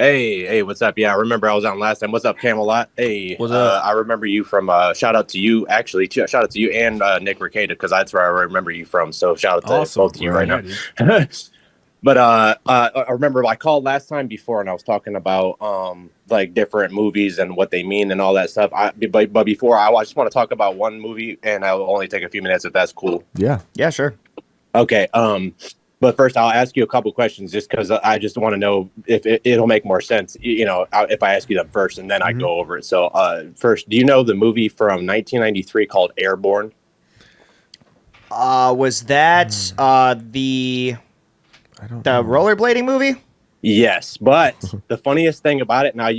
Hey, what's up? Yeah, I remember I was on last time. What's up, Camelot? Hey, What's up? I remember you from. Shout out to you, actually. Shout out to you and Nick Ricada because that's where I remember you from. So shout out to Awesome. both of you right Right. now. Yeah, dude. But I remember I called last time before, and I was talking about like different movies and what they mean and all that stuff. But before I just want to talk about one movie, and I'll only take a few minutes if that's cool. Yeah. Yeah, sure. Okay. But first, I'll ask you a couple questions just because I just want to know if it'll make more sense, if I ask you them first and then I go over it. So, first, do you know the movie from 1993 called Airborne? Was that the I don't know. rollerblading movie? Yes, but the funniest thing about it now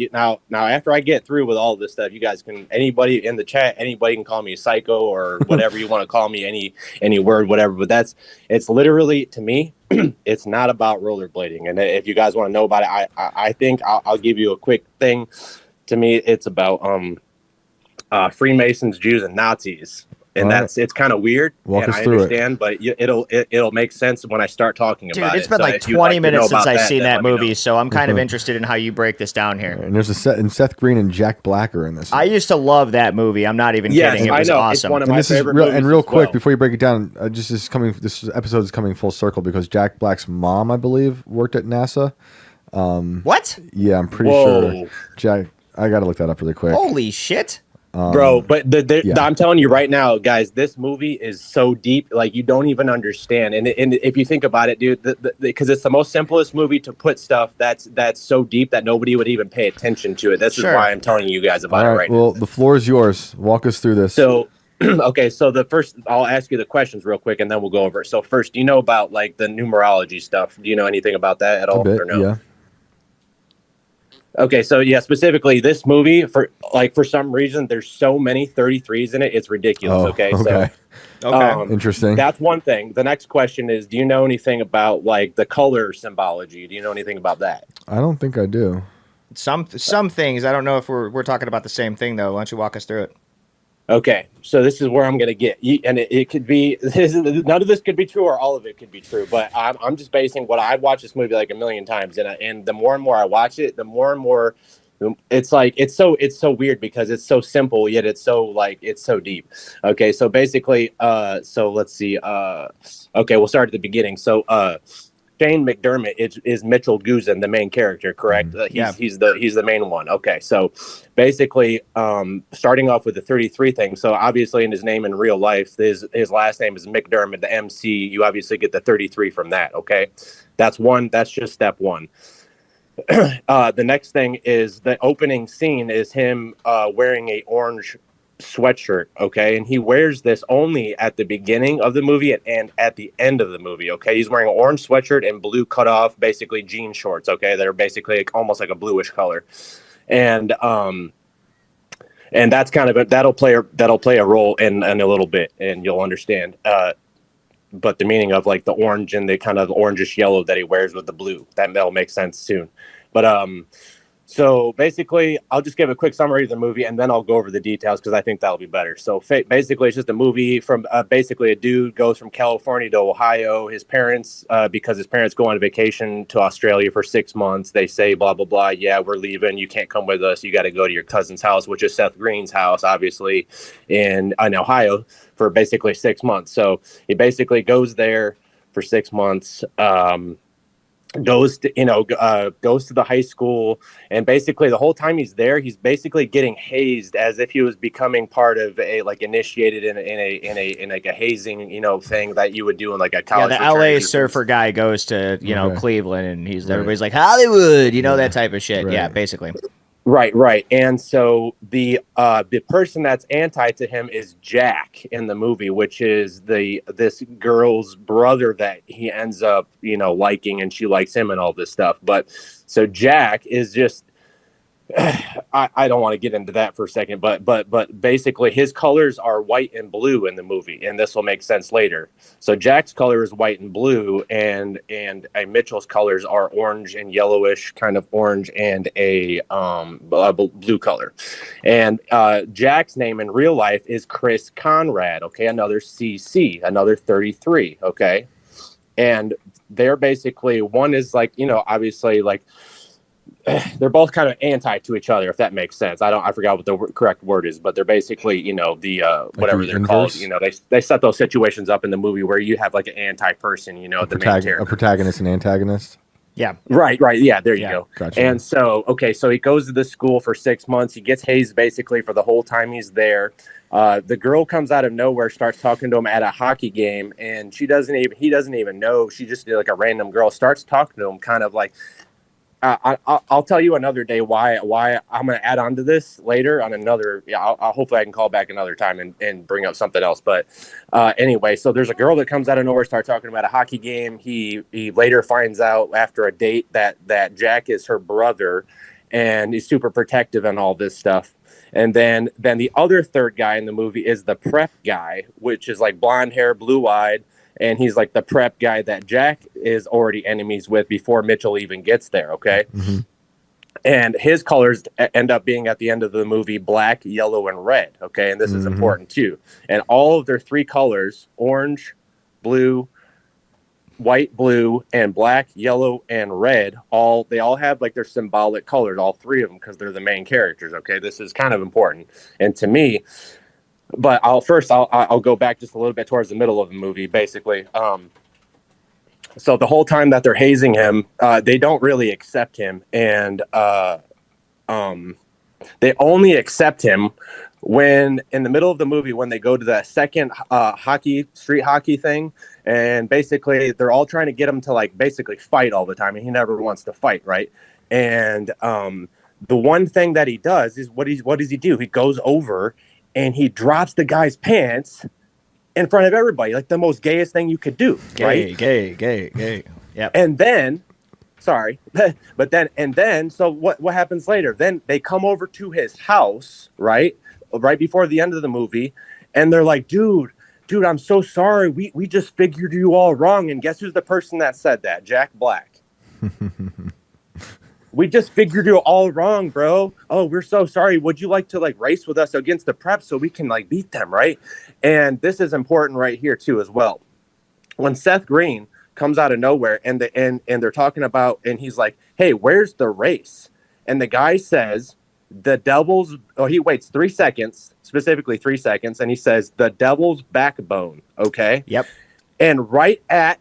after I get through with all this stuff, you guys can anybody in the chat, anybody can call me a psycho or whatever you want to call me, any word, whatever. But it's literally to me, it's not about rollerblading. And if you guys want to know about it, I think I'll give you a quick thing. To me, it's about Freemasons, Jews, and Nazis. And it's kind of weird. Walk and us I through understand, but it'll make sense when I start talking Dude, about it. it's been So like if you'd 20 to know minutes since about I've seen then that let me know. movie, so I'm kind of interested in how you break this down here. And there's and Seth Green and Jack Black are in this. I used to love that movie. I'm not even Yes, kidding. It I was know. It's awesome. one of and my this is favorite real. movies And real as quick well. before you break it down, this episode is coming full circle because Jack Black's mom, I believe, worked at NASA. What? Yeah, I'm pretty Whoa. sure. Jack, I got to look that up really quick. Holy shit. Bro, but yeah. I'm telling you right now, guys, this movie is so deep, like you don't even understand. And if you think about it, dude, because it's the most simplest movie to put stuff that's so deep that nobody would even pay attention to it. This is why I'm telling you guys about All it right. right Well, now. the floor is yours. Walk us through this. So, okay, so I'll ask you the questions real quick, and then we'll go over it. So first, do you know about like the numerology stuff? Do you know anything about that at all, a bit, or no? yeah. Okay, so yeah, specifically this movie for some reason there's so many 33s in it, it's ridiculous. Oh, Okay, okay. Okay. Interesting. That's one thing. The next question is, do you know anything about like the color symbology? Do you know anything about that? I don't think I do. Some things. I don't know if we're talking about the same thing though. Why don't you walk us through it? Okay, so this is where I'm going to get, and it could be none of this could be true or all of it could be true, but I'm just basing what I've watched this movie like a million times, and the more and more I watch it, the more and more it's like it's so weird because it's so simple yet it's so deep. Okay, so basically, so let's see. Okay, we'll start at the beginning. So Shane McDermott is Mitchell Guzan, the main character, correct? He's the main one. Okay, so basically, starting off with the 33 thing. So obviously, in his name in real life, his last name is McDermott, the MC. You obviously get the 33 from that. Okay, that's one. That's just step one. The next thing is the opening scene is him wearing a orange sweatshirt, okay, and he wears this only at the beginning of the movie and at the end of the movie. Okay, he's wearing an orange sweatshirt and blue cutoff, basically jean shorts, okay, that are basically almost like a bluish color, and that's kind of that'll play a role in a little bit, and you'll understand. But the meaning of like the orange and the kind of orangish yellow that he wears with the blue, that'll make sense soon. But so basically, I'll just give a quick summary of the movie, and then I'll go over the details because I think that'll be better. So basically, it's just a movie from basically a dude goes from California to Ohio. His parents, because his parents go on vacation to Australia for 6 months, they say, blah, blah, blah. Yeah, we're leaving. You can't come with us. You got to go to your cousin's house, which is Seth Green's house, obviously, in Ohio for basically 6 months. So he basically goes there for 6 months. Goes to the high school, and basically the whole time he's there, he's basically getting hazed as if he was becoming part of a initiated in like a hazing thing that you would do in like a college. Yeah, the LA surfer guy goes to Cleveland, and everybody's like Hollywood, that type of shit. Right. Yeah, basically. Right. And so the person that's anti to him is Jack in the movie, which is this girl's brother that he ends up, liking, and she likes him and all this stuff. But so Jack is just I don't want to get into that for a second, but basically his colors are white and blue in the movie, and this will make sense later. So Jack's color is white and blue, and Mitchell's colors are orange and yellowish, kind of orange, and a blue color. And Jack's name in real life is Chris Conrad. Okay, another CC, another 33. Okay, and they're basically one is like obviously like. they're both kind of anti to each other, if that makes sense. I forgot what the correct word is, but they're basically, the whatever they're called. They set those situations up in the movie where you have like an anti person, the main character, a protagonist and antagonist. Yeah. Right. Yeah. There you go. Gotcha. And so, so he goes to the school for 6 months. He gets hazed basically for the whole time he's there. The girl comes out of nowhere, starts talking to him at a hockey game, and he doesn't even know. She just like a random girl starts talking to him, kind of like. I'll tell you another day why I'm going to add on to this later on another. Yeah, hopefully I can call back another time and bring up something else. But anyway, so there's a girl that comes out of nowhere, start talking about a hockey game. He later finds out after a date that Jack is her brother, and he's super protective and all this stuff. And then the other third guy in the movie is the prep guy, which is like blonde hair, blue eyed. And he's like the prep guy that Jack is already enemies with before Mitchell even gets there, okay? Mm-hmm. And his colors end up being at the end of the movie black, yellow, and red, okay? And this is important too. And all of their three colors, orange, blue, white, blue, and black, yellow, and red, they all have like their symbolic colors, all three of them, because they're the main characters, okay? This is kind of important. And to me, but I'll go back just a little bit towards the middle of the movie, basically. So the whole time that they're hazing him, they don't really accept him, and they only accept him when in the middle of the movie when they go to the second street hockey thing, and basically they're all trying to get him to like basically fight all the time, and he never wants to fight, right? And the one thing that he does is what does he do? He goes over and he drops the guy's pants in front of everybody, like the most gayest thing you could do, right? Gay. Yeah. And then, so what happens later? Then they come over to his house, right before the end of the movie, and they're like, dude, I'm so sorry. We just figured you all wrong. And guess who's the person that said that? Jack Black. We just figured you all wrong, bro. Oh, we're so sorry. Would you like to like race with us against the prep so we can like beat them, right? And this is important right here too as well. When Seth Green comes out of nowhere and they're talking about, and he's like, "Hey, where's the race?" And the guy says, "The devil's." Oh, he waits 3 seconds, specifically 3 seconds, and he says, "The devil's backbone." Okay. Yep. And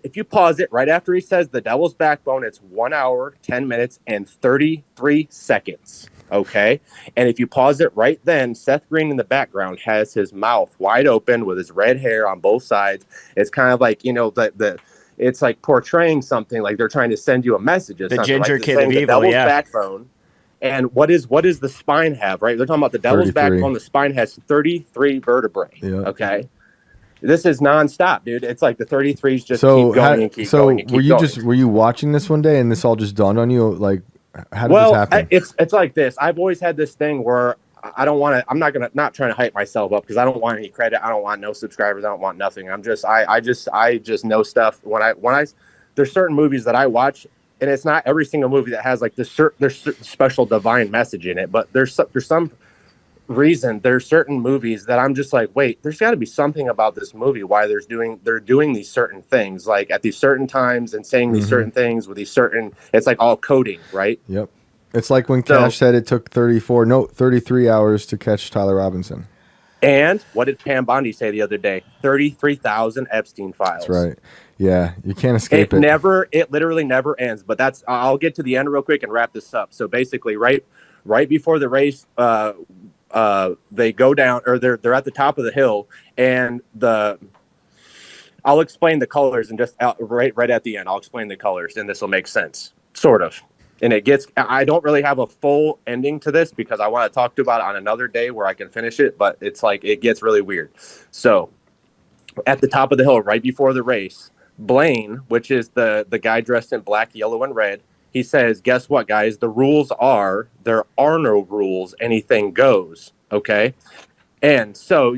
if you pause it right after he says the devil's backbone, it's 1 hour, 10 minutes, and 33 seconds. Okay. And if you pause it right then, Seth Green in the background has his mouth wide open with his red hair on both sides. It's kind of like, it's like portraying something like they're trying to send you a message. The ginger like kid of evil, the devil's yeah. backbone. And what does the spine have, right? They're talking about the devil's 33. backbone. The spine has 33 vertebrae. Yeah. Okay. This is nonstop, dude. It's like the 33s just keep going and keep going and keep going. Were you watching this one day and this all just dawned on you? Like, how did this happen? It's like this. I've always had this thing where I don't want to. I'm not trying to hype myself up because I don't want any credit. I don't want no subscribers. I don't want nothing. I just know stuff. There's certain movies that I watch, and it's not every single movie that has like there's special divine message in it, but there's some reason there's certain movies that I'm just like, wait, there's got to be something about this movie why they're doing these certain things like at these certain times and saying these certain things with these certain, it's like all coding, right? Yep. It's like when Cash said it took 33 hours to catch Tyler Robinson. And what did Pam Bondi say the other day? 33,000 Epstein files. That's right. Yeah, you can't escape it. It literally never ends. But I'll get to the end real quick and wrap this up. So basically, right before the race, they go down, or they're at the top of the hill, and I'll explain the colors and just right at the end, I'll explain the colors, and this will make sense, sort of. And I don't really have a full ending to this because I want to talk about it on another day where I can finish it, but it's like, it gets really weird. So at the top of the hill, right before the race, Blaine, which is the guy dressed in black, yellow, and red, he says, guess what, guys? The rules are, there are no rules. Anything goes. Okay. And so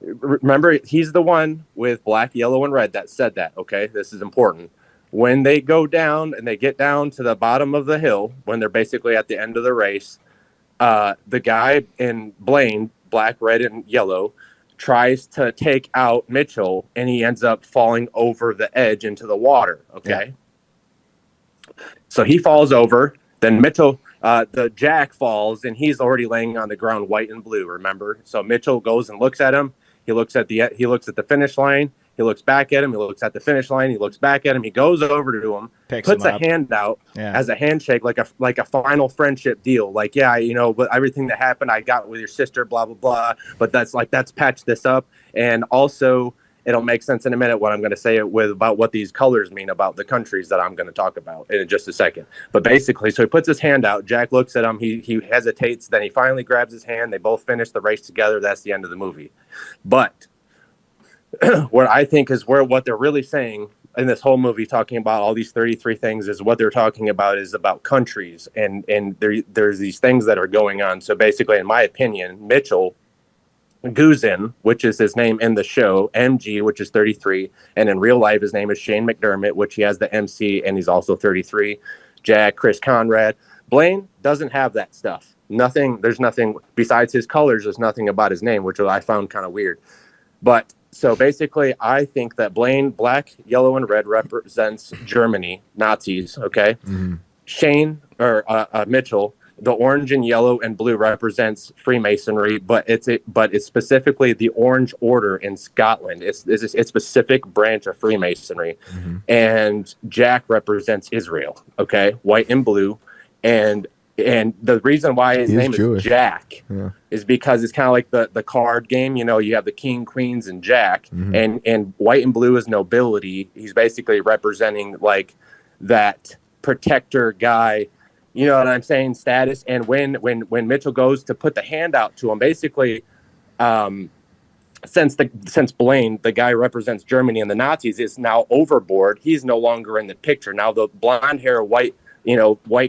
remember, he's the one with black, yellow, and red that said that. Okay. This is important. When they go down and they get down to the bottom of the hill, when they're basically at the end of the race, the guy in Blaine, black, red, and yellow, tries to take out Mitchell, and he ends up falling over the edge into the water. Okay. Yeah. So he falls over. Then Mitchell, the Jack falls, and he's already laying on the ground, white and blue. Remember? So Mitchell goes and looks at him. He looks at the finish line. He looks back at him. He looks at the finish line. He looks back at him. He goes over to him, puts a hand out as a handshake, like a final friendship deal. Like, yeah, but everything that happened, I got with your sister, blah blah blah. But that's patched this up, and also. It'll make sense in a minute what I'm going to say about what these colors mean about the countries that I'm going to talk about in just a second. But basically, so he puts his hand out. Jack looks at him. He hesitates. Then he finally grabs his hand. They both finish the race together. That's the end of the movie. But what I think is what they're really saying in this whole movie, talking about all these 33 things, is what they're talking about is about countries. And there's these things that are going on. So basically, in my opinion, Mitchell Guzin, which is his name in the show, MG, which is 33, and in real life his name is Shane McDermott, which he has the MC, and he's also 33. Jack, Chris Conrad. Blaine doesn't have that stuff. There's nothing besides his colors. There's nothing about his name, which I found kind of weird. But so basically, I think that Blaine, black, yellow, and red represents Germany, Nazis. Okay, Shane or Mitchell. The orange and yellow and blue represents Freemasonry, but it's specifically the Orange Order in Scotland. It's a specific branch of Freemasonry, and Jack represents Israel. Okay, white and blue, and the reason why his name is Jack is because it's kind of like the card game. You have the king, queens, and Jack, and white and blue is nobility. He's basically representing like that protector guy. You know what I'm saying? Status. And when Mitchell goes to put the hand out to him, basically, since Blaine, the guy represents Germany and the Nazis, is now overboard. He's no longer in the picture. Now the blonde hair, white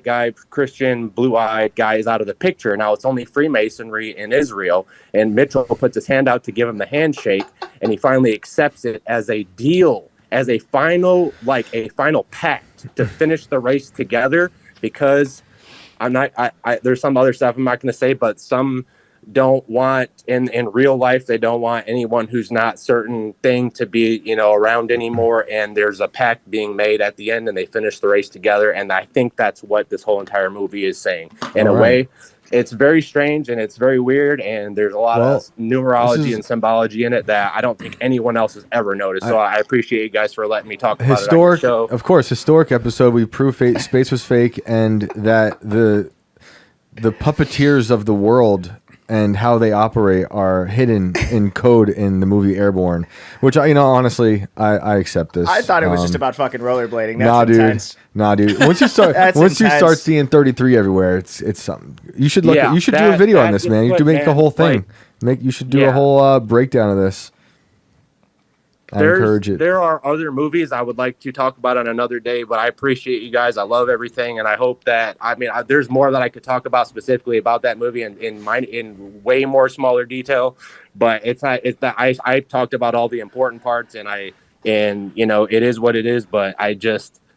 guy, Christian, blue-eyed guy is out of the picture. Now it's only Freemasonry in Israel. And Mitchell puts his hand out to give him the handshake, and he finally accepts it as a deal, as a final pact to finish the race together. Because there's some other stuff I'm not going to say, but some don't want in real life, they don't want anyone who's not certain thing to be, around anymore. And there's a pact being made at the end and they finish the race together. And I think that's what this whole entire movie is saying. In a way, it's very strange and it's very weird. And there's a lot of numerology and symbology in it that I don't think anyone else has ever noticed. So I appreciate you guys for letting me talk about it on the show. Of course, historic episode. We prove space was fake and that the puppeteers of the world and how they operate are hidden in code in the movie Airborne, which honestly, I accept this. I thought it was just about fucking rollerblading. That's intense. Nah, dude. Once you start seeing 33 everywhere, it's something. You should look. You should do a video on this, man. You should make the whole thing. You should do a whole breakdown of this. I encourage it. There are other movies I would like to talk about on another day, but I appreciate you guys. I love everything, and I hope that there's more that I could talk about specifically about that movie in way more smaller detail. But it's not. It's that I talked about all the important parts, and it is what it is. But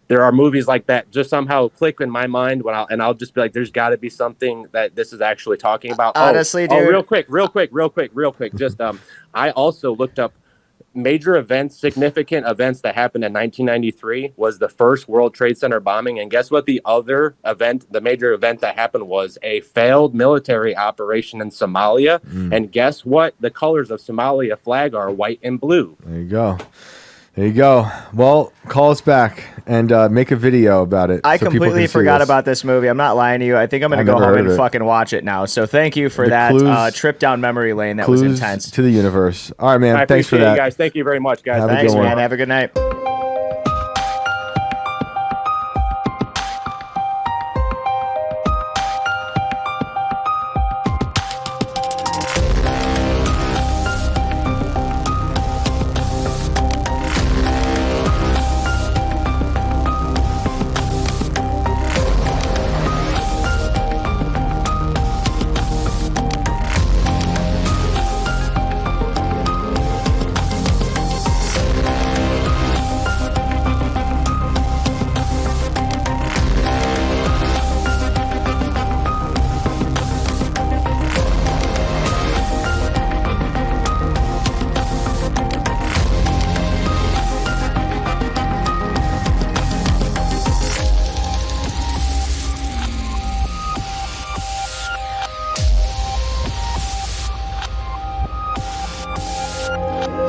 there are movies like that just somehow click in my mind I'll just be like, there's got to be something that this is actually talking about. Honestly, dude. Real quick. Just I also looked up. Major events, significant events that happened in 1993 was the first World Trade Center bombing. And guess what? The major event that happened was a failed military operation in Somalia. And guess what? The colors of Somalia flag are white and blue. There you go. Well, call us back and make a video about it. I completely forgot about this movie. I'm not lying to you. I think I'm going to go home and fucking watch it now. So thank you for that trip down memory lane. That was intense. To the universe. All right, man. Thanks for that. I appreciate you guys. Thank you very much, guys. Thanks, man. Have a good night.